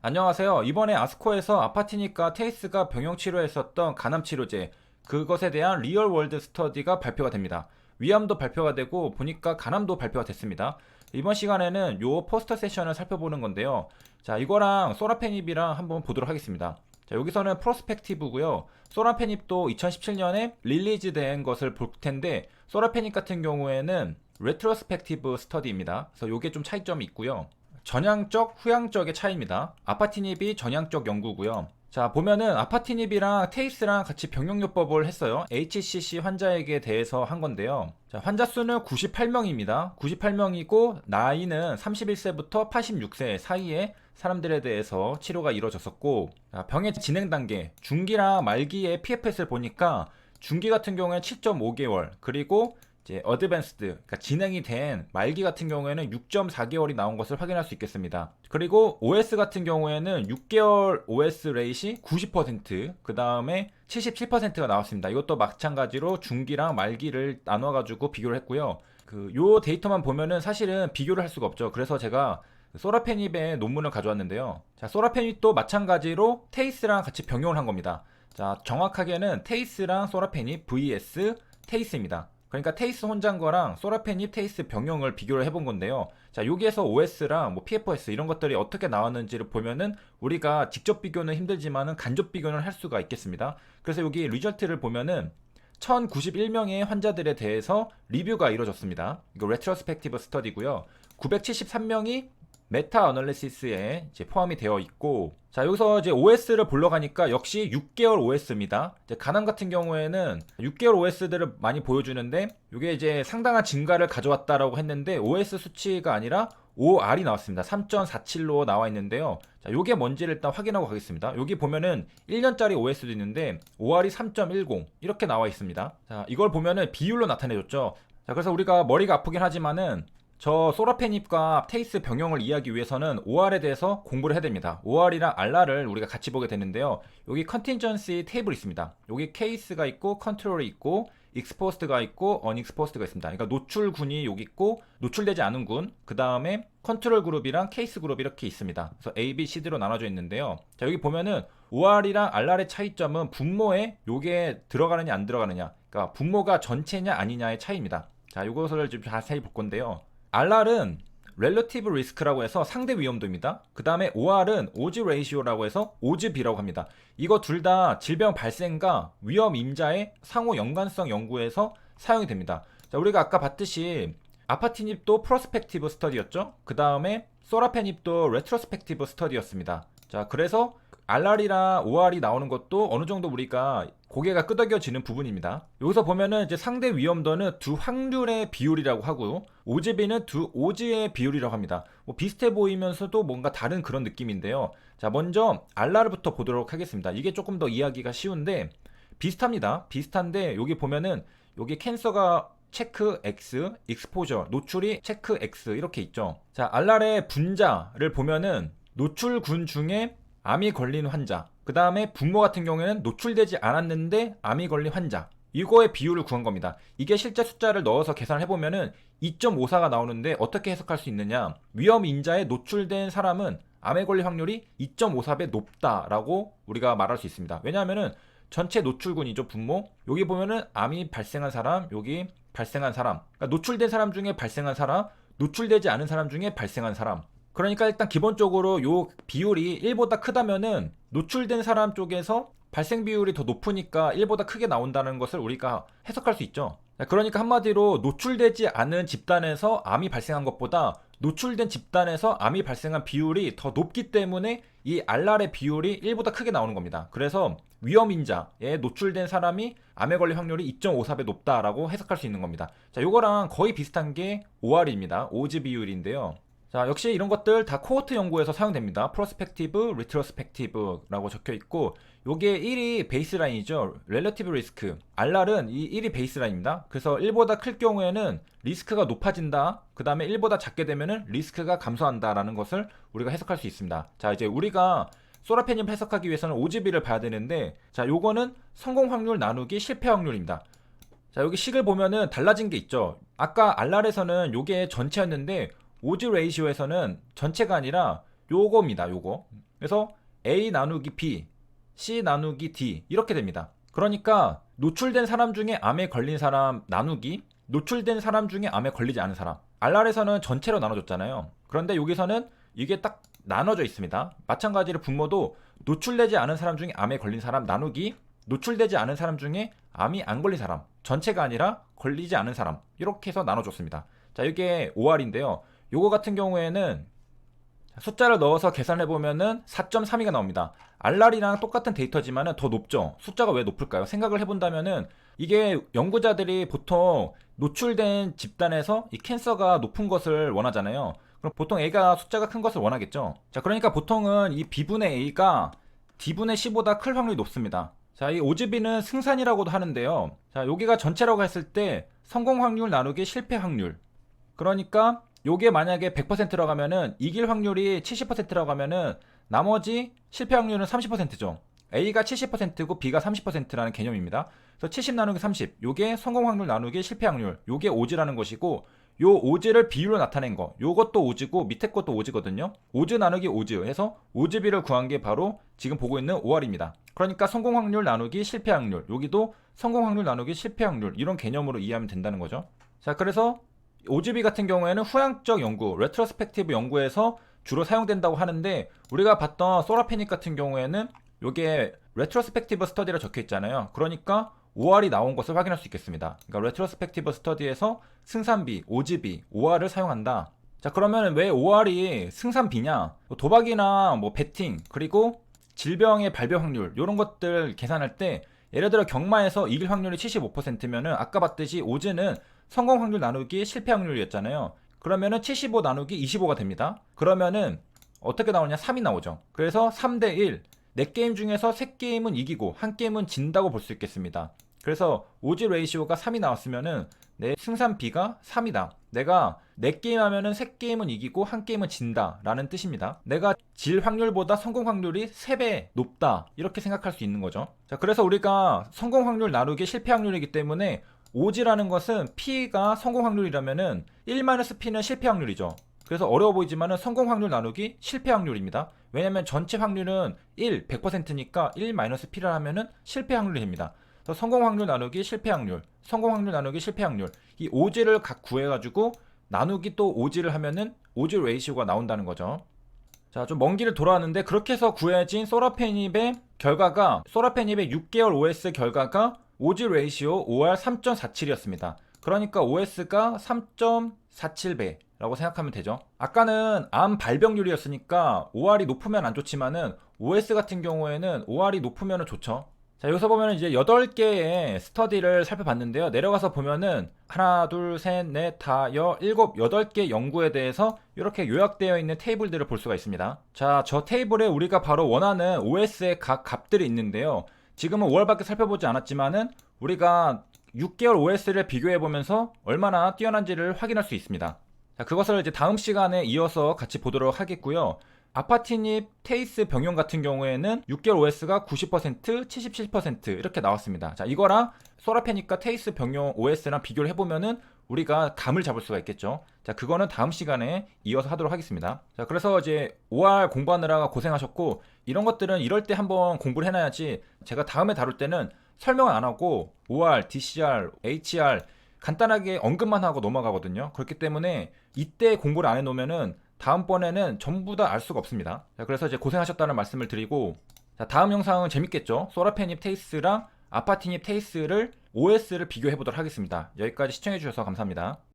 안녕하세요. 이번에 아스코에서 아파티니까 테이스가 병용치료했었던 간암치료제, 그것에 대한 리얼월드 스터디가 발표가 됩니다. 위암도 발표가 되고 보니까 간암도 발표가 됐습니다. 이번 시간에는 요 포스터 세션을 살펴보는 건데요. 자, 이거랑 소라페닙이랑 한번 보도록 하겠습니다. 자, 여기서는 프로스펙티브고요. 소라페닙도 2017년에 릴리즈 된 것을 볼 텐데, 소라페닙 같은 경우에는 레트로스펙티브 스터디입니다. 그래서 요게 좀 차이점이 있고요. 전향적, 후향적의 차이입니다. 아파티닙이 전향적 연구고요. 자, 보면은 아파티닙이랑 테이스랑 같이 병용요법을 했어요. HCC 환자에게 대해서 한 건데요. 자, 환자 수는 98명입니다. 98명이고 나이는 31세부터 86세 사이에 사람들에 대해서 치료가 이루어졌었고, 자, 병의 진행 단계, 중기랑 말기의 PFS를 보니까 중기 같은 경우에는 7.5개월, 그리고 이제 어드밴스드, 그러니까 진행이 된 말기 같은 경우에는 6.4개월이 나온 것을 확인할 수 있겠습니다. 그리고 OS 같은 경우에는 6개월 OS 레이시 90%, 그 다음에 77%가 나왔습니다. 이것도 마찬가지로 중기랑 말기를 나눠가지고 비교를 했고요. 요 데이터만 보면은 사실은 비교를 할 수가 없죠. 그래서 제가 소라페닙의 논문을 가져왔는데요. 자, 소라페닙도 마찬가지로 테이스랑 같이 병용을 한 겁니다. 자, 정확하게는 테이스랑 소라페닙 vs 테이스입니다. 그러니까 테이스 혼자인 거랑 소라페닙 테이스 병용을 비교를 해본 건데요. 자, 여기에서 OS랑 뭐 PFS 이런 것들이 어떻게 나왔는지를 보면은 우리가 직접 비교는 힘들지만은 간접 비교는 할 수가 있겠습니다. 그래서 여기 리절트를 보면은 1091명의 환자들에 대해서 리뷰가 이루어졌습니다. 이거 레트로스펙티브 스터디고요. 973명이 메타 어널리시스에 이제 포함이 되어 있고, 자, 여기서 이제 OS를 보러 가니까 역시 6개월 OS입니다. 이제 간암 같은 경우에는 6개월 OS들을 많이 보여주는데, 이게 이제 상당한 증가를 가져왔다라고 했는데, OS 수치가 아니라 OR이 나왔습니다. 3.47로 나와 있는데요. 자, 요게 뭔지를 일단 확인하고 가겠습니다. 여기 보면은 1년짜리 OS도 있는데, OR이 3.10 이렇게 나와 있습니다. 자, 이걸 보면은 비율로 나타내줬죠. 자, 그래서 우리가 머리가 아프긴 하지만은 저 소라페닙과 테이스 병용을 이해하기 위해서는 OR에 대해서 공부를 해야 됩니다. OR이랑 알라를 우리가 같이 보게 되는데요. 여기 컨틴전시 테이블이 있습니다. 여기 케이스가 있고 컨트롤이 있고 익스포스드가 있고 언익스포스드가 있습니다. 그러니까 노출군이 여기 있고 노출되지 않은 군, 그 다음에 컨트롤 그룹이랑 케이스 그룹이 이렇게 있습니다. 그래서 A, B, C D로 나눠져 있는데요. 자, 여기 보면은 OR이랑 알라의 차이점은 분모에 요게 들어가느냐 안 들어가느냐, 그러니까 분모가 전체냐 아니냐의 차이입니다. 자, 이것을 좀 자세히 볼 건데요. RR은 렐러티브 리스크라고 해서 상대 위험도입니다. 그 다음에 OR은 오즈 레이시오라고 해서 오즈 B라고 합니다. 이거 둘 다 질병 발생과 위험 임자의 상호 연관성 연구에서 사용이 됩니다. 자, 우리가 아까 봤듯이 아파티닙도 프로스펙티브 스터디였죠. 그 다음에 소라페닙도 레트로스펙티브 스터디였습니다. 자, 그래서 RR이랑 OR이 나오는 것도 어느 정도 우리가 고개가 끄덕여지는 부분입니다. 여기서 보면은 이제 상대 위험도는 두 확률의 비율이라고 하고요. 오즈비는 두 오즈의 비율이라고 합니다. 뭐 비슷해 보이면서도 뭔가 다른 그런 느낌인데요. 자, 먼저 RR부터 보도록 하겠습니다. 이게 조금 더 이해하기가 쉬운데 비슷합니다. 비슷한데 여기 보면은 여기 캔서가 체크 X, 익스포저, 노출이 체크 X 이렇게 있죠. 자, RR의 분자를 보면은 노출군 중에 암이 걸린 환자, 그 다음에 분모 같은 경우에는 노출되지 않았는데 암이 걸린 환자, 이거의 비율을 구한 겁니다. 이게 실제 숫자를 넣어서 계산을 해보면은 2.54가 나오는데 어떻게 해석할 수 있느냐, 위험 인자에 노출된 사람은 암에 걸릴 확률이 2.54배 높다라고 우리가 말할 수 있습니다. 왜냐하면은 전체 노출군이죠, 분모. 여기 보면은 암이 발생한 사람, 여기 발생한 사람, 그러니까 노출된 사람 중에 발생한 사람, 노출되지 않은 사람 중에 발생한 사람. 그러니까 일단 기본적으로 요 비율이 1보다 크다면은 노출된 사람 쪽에서 발생 비율이 더 높으니까 1보다 크게 나온다는 것을 우리가 해석할 수 있죠. 그러니까 한마디로 노출되지 않은 집단에서 암이 발생한 것보다 노출된 집단에서 암이 발생한 비율이 더 높기 때문에 이 RR의 비율이 1보다 크게 나오는 겁니다. 그래서 위험인자에 노출된 사람이 암에 걸릴 확률이 2.54배 높다라고 해석할 수 있는 겁니다. 자, 요거랑 거의 비슷한 게 OR입니다. 오즈 비율인데요. 자, 역시 이런 것들 다 코호트 연구에서 사용됩니다. 프로스펙티브, 리트로스펙티브라고 적혀 있고, 요게 1이 베이스라인이죠. 렐러티브 리스크. RR은 이 1이 베이스라인입니다. 그래서 1보다 클 경우에는 리스크가 높아진다. 그 다음에 1보다 작게 되면은 리스크가 감소한다라는 것을 우리가 해석할 수 있습니다. 자, 이제 우리가 소라페닙 해석하기 위해서는 OGB를 봐야 되는데, 자, 요거는 성공 확률 나누기 실패 확률입니다. 자, 여기 식을 보면은 달라진 게 있죠. 아까 RR에서는 요게 전체였는데 오즈 레이시오에서는 전체가 아니라 요거입니다. 요거. 그래서 A 나누기 B, C 나누기 D 이렇게 됩니다. 그러니까 노출된 사람 중에 암에 걸린 사람 나누기 노출된 사람 중에 암에 걸리지 않은 사람. RR에서는 전체로 나눠줬잖아요. 그런데 여기서는 이게 딱 나눠져 있습니다. 마찬가지로 분모도 노출되지 않은 사람 중에 암에 걸린 사람 나누기 노출되지 않은 사람 중에 암이 안 걸린 사람, 전체가 아니라 걸리지 않은 사람, 이렇게 해서 나눠줬습니다. 자, 이게 OR인데요. 요거 같은 경우에는 숫자를 넣어서 계산해보면은 4.32가 나옵니다. RR이랑 똑같은 데이터지만은 더 높죠. 숫자가 왜 높을까요? 생각을 해본다면은 이게 연구자들이 보통 노출된 집단에서 이 캔서가 높은 것을 원하잖아요. 그럼 보통 A가 숫자가 큰 것을 원하겠죠. 자, 그러니까 보통은 이 B분의 A가 D분의 C보다 클 확률이 높습니다. 자, 이 오즈비는 승산이라고도 하는데요. 자, 여기가 전체라고 했을 때 성공 확률 나누기 실패 확률. 그러니까 요게 만약에 100%라고 하면은 이길 확률이 70%라고 하면은 나머지 실패 확률은 30%죠. A가 70%고 B가 30%라는 개념입니다. 그래서 70 나누기 30. 요게 성공 확률 나누기 실패 확률. 요게 오즈라는 것이고 요 오즈를 비율로 나타낸 거. 요것도 오즈고 밑에 것도 오즈거든요. 오즈 나누기 오즈 해서 오즈비를 구한 게 바로 지금 보고 있는 OR입니다. 그러니까 성공 확률 나누기 실패 확률. 여기도 성공 확률 나누기 실패 확률. 이런 개념으로 이해하면 된다는 거죠. 자, 그래서 오즈비 같은 경우에는 후향적 연구, 레트로스펙티브 연구에서 주로 사용된다고 하는데 우리가 봤던 소라페닉 같은 경우에는 이게 레트로스펙티브 스터디라 적혀 있잖아요. 그러니까 OR이 나온 것을 확인할 수 있겠습니다. 그러니까 레트로스펙티브 스터디에서 승산비, 오즈비, OR을 사용한다. 자, 그러면 왜 OR이 승산비냐? 도박이나 뭐 베팅, 그리고 질병의 발병 확률 이런 것들 계산할 때 예를 들어 경마에서 이길 확률이 75%면은 아까 봤듯이 오즈는 성공 확률 나누기 실패 확률이었잖아요. 그러면은 75 나누기 25가 됩니다. 그러면은 어떻게 나오냐? 3이 나오죠. 그래서 3대 1. 4게임 중에서 3게임은 이기고 1게임은 진다고 볼 수 있겠습니다. 그래서 오즈 레이시오가 3이 나왔으면은 내 승산 B가 3이다. 내가 4게임 하면은 3게임은 이기고 1게임은 진다 라는 뜻입니다. 내가 질 확률보다 성공 확률이 3배 높다 이렇게 생각할 수 있는 거죠. 자, 그래서 우리가 성공 확률 나누기 실패 확률이기 때문에 오즈라는 것은 P가 성공 확률이라면은 1-P는 실패 확률이죠. 그래서 어려워 보이지만은 성공 확률 나누기 실패 확률입니다. 왜냐면 전체 확률은 100%니까 1-P를 하면은 실패 확률이 됩니다. 그래서 성공 확률 나누기 실패 확률, 성공 확률 나누기 실패 확률. 이 오즈를 각 구해가지고 나누기 또 오즈를 하면은 오즈 레이시오가 나온다는 거죠. 자, 좀 먼 길을 돌아왔는데 그렇게 해서 구해진 소라페닙의 결과가 소라페닙의 6개월 OS 결과가 오즈 레이시오 OR 3.47이었습니다. 그러니까 OS가 3.47배라고 생각하면 되죠. 아까는 암 발병률이었으니까 OR이 높으면 안 좋지만은 OS 같은 경우에는 OR이 높으면 좋죠. 자, 여기서 보면 이제 8개의 스터디를 살펴봤는데요. 내려가서 보면은 하나, 둘, 셋, 넷, 다, 일곱, 8개 연구에 대해서 이렇게 요약되어 있는 테이블들을 볼 수가 있습니다. 자, 저 테이블에 우리가 바로 원하는 OS의 각 값들이 있는데요. 지금은 5월밖에 살펴보지 않았지만은 우리가 6개월 OS를 비교해 보면서 얼마나 뛰어난지를 확인할 수 있습니다. 자, 그것을 이제 다음 시간에 이어서 같이 보도록 하겠고요. 아파티닙 테이스 병용 같은 경우에는 6개월 OS가 90%, 77% 이렇게 나왔습니다. 자, 이거랑 소라페닉과 테이스 병용 OS랑 비교를 해보면은 우리가 감을 잡을 수가 있겠죠. 자, 그거는 다음 시간에 이어서 하도록 하겠습니다. 자, 그래서 이제 OR 공부하느라 고생하셨고 이런 것들은 이럴 때 한번 공부를 해놔야지 제가 다음에 다룰 때는 설명을 안 하고 OR, DCR, HR 간단하게 언급만 하고 넘어가거든요. 그렇기 때문에 이때 공부를 안 해놓으면은 다음번에는 전부 다 알 수가 없습니다. 자, 그래서 이제 고생하셨다는 말씀을 드리고 자, 다음 영상은 재밌겠죠. 소라페닙 테이스랑 아파티닙 테이스를 OS를 비교해 보도록 하겠습니다. 여기까지 시청해 주셔서 감사합니다.